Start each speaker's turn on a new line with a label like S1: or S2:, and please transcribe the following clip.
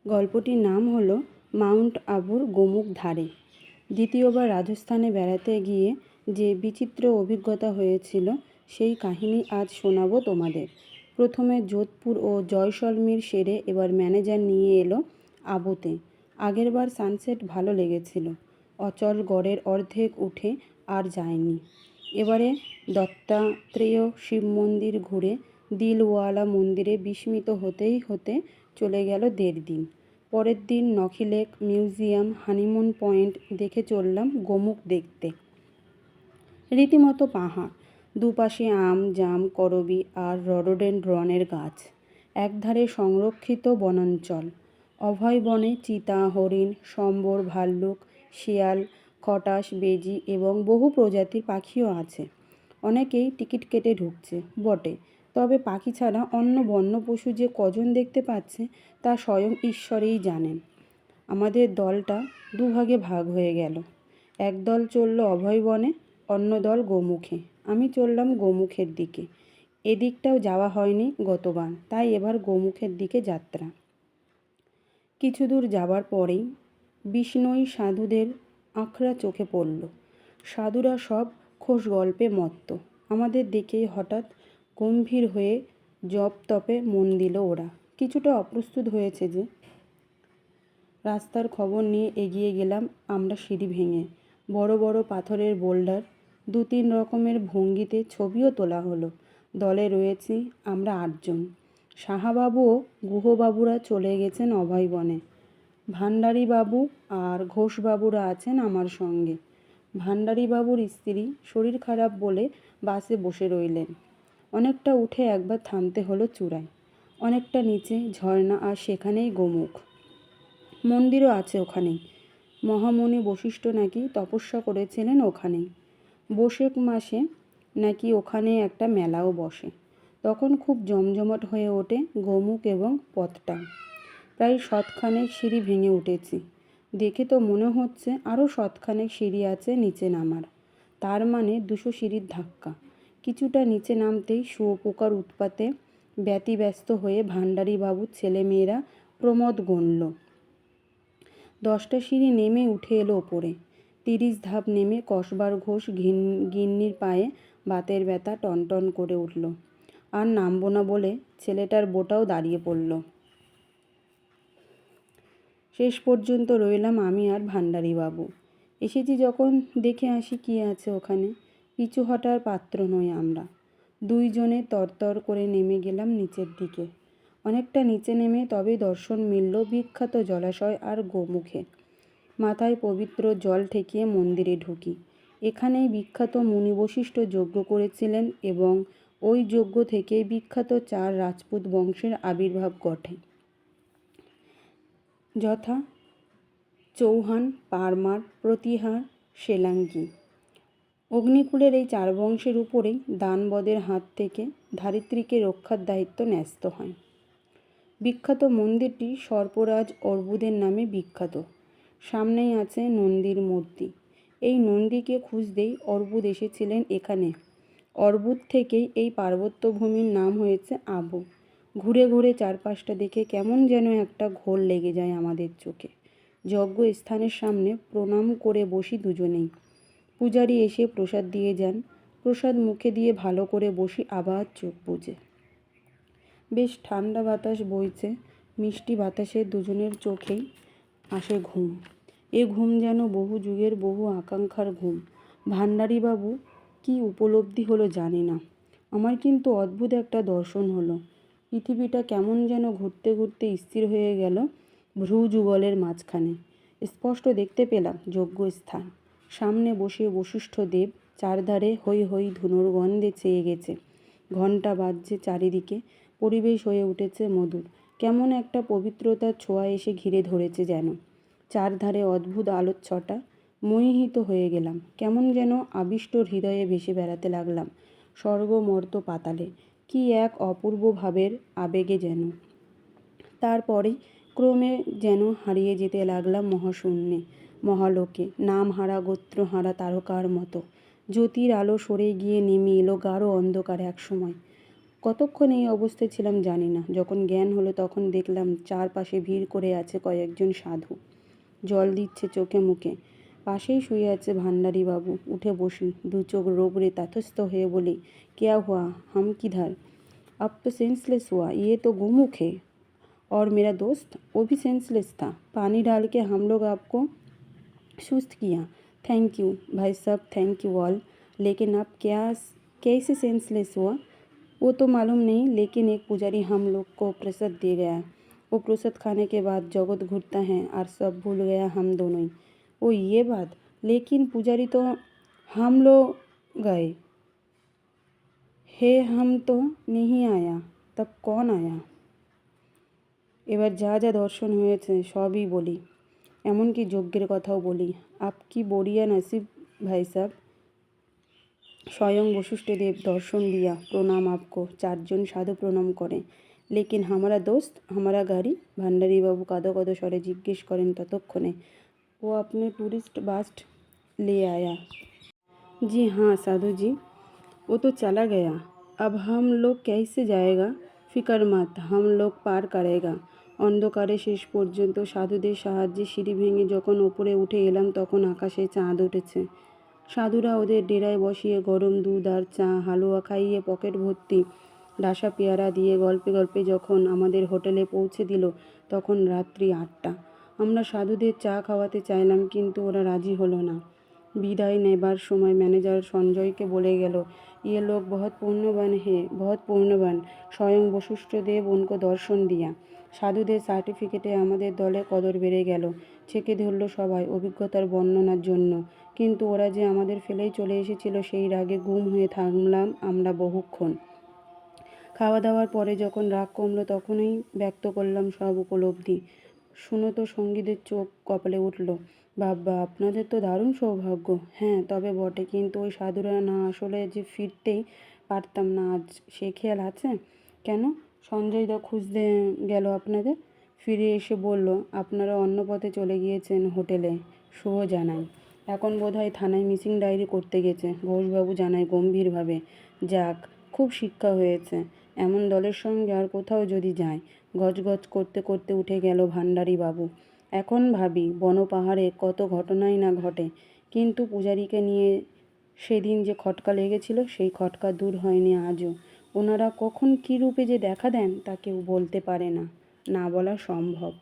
S1: গল্পটির নাম হলো মাউন্ট আবুর গোমুখ ধারে। দ্বিতীয়বার রাজস্থানে বেড়াতে গিয়ে যে বিচিত্র অভিজ্ঞতা হয়েছিল সেই কাহিনী আজ শোনাবো তোমাদের। প্রথমে যোধপুর ও জয়সলমীর সেরে এবার ম্যানেজার নিয়ে এলো আবুতে। আগেরবার সানসেট ভালো লেগেছিল, অচলগড়ের অর্ধেক উঠে আর যায়নি। এবারে দত্তাত্রেয় শিব মন্দির ঘুরে দিলওয়ালা মন্দিরে বিস্মিত হতেই হতে চলে গেল 1.5 দিন। পরের দিন নখি লেক মিউজিয়াম, হানিমুন পয়েন্ট দেখে চললাম গোমুখ দেখতে। রীতিমতো পাহাড়, দুপাশে আম, জাম, করবি আর রডোডেনড্রনের গাছ, একধারে সংরক্ষিত বনাঞ্চল। অভয় বনে চিতা, হরিণ, সম্বর, ভাল্লুক, শিয়াল, খটাস, বেজি এবং বহু প্রজাতির পাখিও আছে। অনেকেই টিকিট কেটে ঢুকছে বটে, তবে পাখি ছাড়া অন্য বন্য পশু যে কজন দেখতে পাচ্ছে তা স্বয়ং ঈশ্বরেই জানেন। আমাদের দলটা দুভাগে ভাগ হয়ে গেল। এক দল চলল অভয় বনে, অন্য দল গোমুখে। আমি চললাম গোমুখের দিকে। এদিকটাও যাওয়া হয়নি গতবার, তাই এবার গোমুখের দিকে যাত্রা। কিছু দূর যাবার পরেই বিষ্ণুই সাধুদের আখড়া চোখে পড়ল। সাধুরা সব খোশ গল্পে মত্ত। আমাদের দেখেই হঠাৎ গম্ভীর হয়ে জপ তপে মন দিল ওরা। কিছুটা অপ্রস্তুত হয়েছে যে। রাস্তার খবর নিয়ে এগিয়ে গেলাম আমরা সিঁড়ি ভেঙে। বড় বড় পাথরের বোল্ডার, 2-3 রকমের ভঙ্গিতে ছবিও তোলা হলো। দলে রয়েছি আমরা 8 জন। সাহাবাবু ও গুহবাবুরা চলে গেছেন অভয় বনে। ভান্ডারীবাবু আর ঘোষবাবুরা আছেন আমার সঙ্গে। ভান্ডারীবাবুর স্ত্রী শরীর খারাপ বলে বাসে বসে রইলেন। অনেকটা উঠে একবার থামতে হলো চূড়ায়। অনেকটা নিচে ঝর্ণা, আর সেখানেই গোমুখ। মন্দিরও আছে ওখানেই। মহামুনি বশিষ্ঠ নাকি তপস্যা করেছিলেন ওখানেই। বৈশাখ মাসে নাকি ওখানে একটা মেলাও বসে। তখন খুব জমজমাট হয়ে ওঠে গোমুখ এবং পথটা। প্রায় 100খানেক সিঁড়ি ভেঙে উঠেছি। দেখে তো মনে হচ্ছে আরও 100খানেক সিঁড়ি আছে নিচে নামার। তার মানে 200 সিঁড়ির ধাক্কা। কিছুটা নিচে নামতেই শুঁয়োপোকার উৎপাতে ব্যতিব্যস্ত হয়ে ভান্ডারীবাবুর ছেলেমেয়েরা প্রমোদ গুনল। 10টা সিঁড়ি নেমে উঠে এলো ওপরে। 30 ধাপ নেমে কসবার ঘোষ গিন্নির পায়ে বাতের ব্যথা টনটন করে উঠল। আর নামবো না বলে ছেলেটার বোটাও দাঁড়িয়ে পড়ল। শেষ পর্যন্ত রইলাম আমি আর ভান্ডারীবাবু। এসেছি যখন দেখে আসি কি আছে ওখানে। পিছু হটার পাত্র নই আমরা। 2 জনে তরতর করে নেমে গেলাম নিচের দিকে। অনেকটা নিচে নেমে তবেই দর্শন মিলল বিখ্যাত জলাশয় আর গোমুখে। মাথায় পবিত্র জল ঠেকিয়ে মন্দিরে ঢুকি। এখানেই বিখ্যাত মুনি বশিষ্ঠ যজ্ঞ করেছিলেন এবং ওই যজ্ঞ থেকেই বিখ্যাত 4 রাজপুত বংশের আবির্ভাব ঘটে, যথা চৌহান, পারমার, প্রতিহার, শেলাঙ্গী। অগ্নিকুলের এই 4 বংশের উপরেই দানবদের হাত থেকে ধারিত্রীকে রক্ষার দায়িত্ব ন্যস্ত হয়। বিখ্যাত মন্দিরটি সর্পরাজ অর্বুদের নামে বিখ্যাত। সামনেই আছে নন্দীর মূর্তি। এই নন্দীকে খুঁজতেই অর্বুদ এসেছিলেন এখানে। অর্বুদ থেকেই এই পার্বত্য ভূমির নাম হয়েছে আবু। ঘুরে ঘুরে চারপাশটা দেখে কেমন যেন একটা ঘোর লেগে যায় আমাদের চোখে। যজ্ঞ স্থানের সামনে প্রণাম করে বসি দুজনেই। পূজারী এসে প্রসাদ দিয়ে যান। প্রসাদ মুখে দিয়ে ভালো করে বসি আবার চোখ বুজে। বেশ ঠান্ডা বাতাস বইছে। মিষ্টি বাতাসে দুজনের চোখেই আসে ঘুম। এ ঘুম যেন বহু যুগের বহু আকাঙ্ক্ষার ঘুম। ভান্ডারীবাবু কি উপলব্ধি হলো জানি না, আমার কিন্তু অদ্ভুত একটা দর্শন হলো। পৃথিবীটা কেমন যেন ঘুরতে ঘুরতে স্থির হয়ে গেল ভ্রু যুগলের মাঝখানে। স্পষ্ট দেখতে পেলাম যজ্ঞস্থান। সামনে বসে বশিষ্ঠ দেব, চারধারে হৈ হৈ ধুনোর গন্ধে চেয়ে গেছে। ঘণ্টা বাজছে চারিদিকে। পরিবেশ হয়ে উঠেছে মধুর। কেমন একটা পবিত্রতার ছোঁয়া এসে ঘিরে ধরেছে যেন। চারধারে অদ্ভুত আলোর ছটা। মোহিত হয়ে গেলাম। কেমন যেন আবিষ্ট হৃদয়ে ভেসে বেড়াতে লাগলাম স্বর্গ মর্ত পাতালে। কি এক অপূর্ব ভাবের আবেগে যেন। তারপরেই ক্রমে যেন হারিয়ে যেতে লাগলাম মহাশূন্যে, মহালোকে, নামহারা গোত্রহারা তারকার মতো। জ্যোতির আলো সরে গিয়ে নেমে এলো গাঢ় অন্ধকার একসময়। কতক্ষণ এই অবস্থায় ছিলাম জানি না। যখন জ্ঞান হলো তখন দেখলাম চারপাশে ভিড় করে আছে কয়েকজন সাধু, জল দিচ্ছে চোখে মুখে। পাশেই শুয়ে আছে ভান্ডারী বাবু। উঠে বসি, দু চোখ রোবরে তথস্থ হয়ে বলি, क्या हुआ, हम किधर? अब तो सेंसलेस हुआ, ये तो गुमुख है। और मेरा दोस्त, वो भी सेंसलेस था। पानी डाल के हम लोग आपको सुस्त किया। थैंक यू भाई साहब, थैंक यू ऑल। लेकिन आप क्या कैसे सेंसलेस हुआ वो तो मालूम नहीं, लेकिन एक पुजारी हम लोग को प्रसाद दे गया। वो प्रसाद खाने के बाद जगत घूरता है और सब भूल गया हम दोनों ही। ओ ये बात, लेकिन पुजारी तो हम लोग गए हे, हम तो नहीं आया, तब कौन आया? এবার যা যা দর্শন হয়েছে সবই বলি, এমনকি যজ্ঞের কথাও বলি। আপ কি বড়িয়া নসিব ভাই সাহেব। स्वयं वशिष्ठदेव दर्शन दिया, प्रणाम आपको। चारजन साधु प्रणाम करें। लेकिन हमारा दोस्त, हमारा गाड़ी? भांडारी बाबू कादो कादो स्वरे जिज्ञेस करें ततक्षणे। वो अपने टूरिस्ट बस ले आया। जी हाँ साधु जी, वो तो चला गया। अब हम लोग कैसे जाएगा? फिकर मत, हम लोग पार करेगा। অন্ধকারে শেষ পর্যন্ত সাধুদের সাহায্যে সিঁড়ি ভেঙে যখন ওপরে উঠে এলাম তখন আকাশে চাঁদ উঠেছে। সাধুরা ওদের ডেরায় বসিয়ে গরম দুধ আর চা হালুয়া খাইয়ে পকেট ভর্তি ডাসা পেয়ারা দিয়ে গল্পে গল্পে যখন আমাদের হোটেলে পৌঁছে দিল তখন রাত্রি 8টা। আমরা সাধুদের চা খাওয়াতে চাইলাম কিন্তু ওরা রাজি হলো না। বিদায় নেবার সময় ম্যানেজার সঞ্জয়কে বলে গেল, ये लोग बहुत पुण्यवान है, बहुत पुण्यवान। স্বয়ং বশিষ্ঠদেব উনকো দর্শন দিয়া। সাধুদের সার্টিফিকেটে আমাদের দলের কদর বেড়ে গেল। ছেঁকে ধরল সবাই অভিজ্ঞতার বর্ণনার জন্য। কিন্তু ওরা যে আমাদের ফেলেই চলে এসেছিল সেই রাগে গুম হয়ে থামলাম আমরা বহুক্ষণ। খাওয়া দাওয়ার পরে যখন রাগ কমলো তখনই ব্যক্ত করলাম সব উপলব্ধি। শুনতো সঙ্গীদের চোখ কপালে উঠল। বাবা, আপনাদের তো দারুণ সৌভাগ্য। হ্যাঁ তবে বটে, কিন্তু ওই সাধুরা না আসলে যে ফিরতেই পারতাম না আজ, সে খেয়াল আছে? কেন? সঞ্জয়দা খুঁজতে গেল আপনাদের। ফিরে এসে বলল, আপনারা অন্য পথে চলে গিয়েছেন হোটেলে। শুভ জানাই। এখন বোধহয় থানায় মিসিং ডায়েরি করতে গেছে। ঘোষবাবু জানায় গম্ভীরভাবে। যাক, খুব শিক্ষা হয়েছে। এমন দলের সঙ্গে আর কোথাও যদি যায়। গজগজ করতে করতে উঠে গেল ভান্ডারী বাবু। এখন ভাবি বনপাহাড়ে কত ঘটনাই না ঘটে, কিন্তু পূজারীকে নিয়ে সেদিন যে খটকা লেগেছিল সেই খটকা দূর হয়নি আজও। ওনারা কখন কী রূপে যে দেখা দেন তা কেউ বলতে পারে না, না বলা সম্ভব।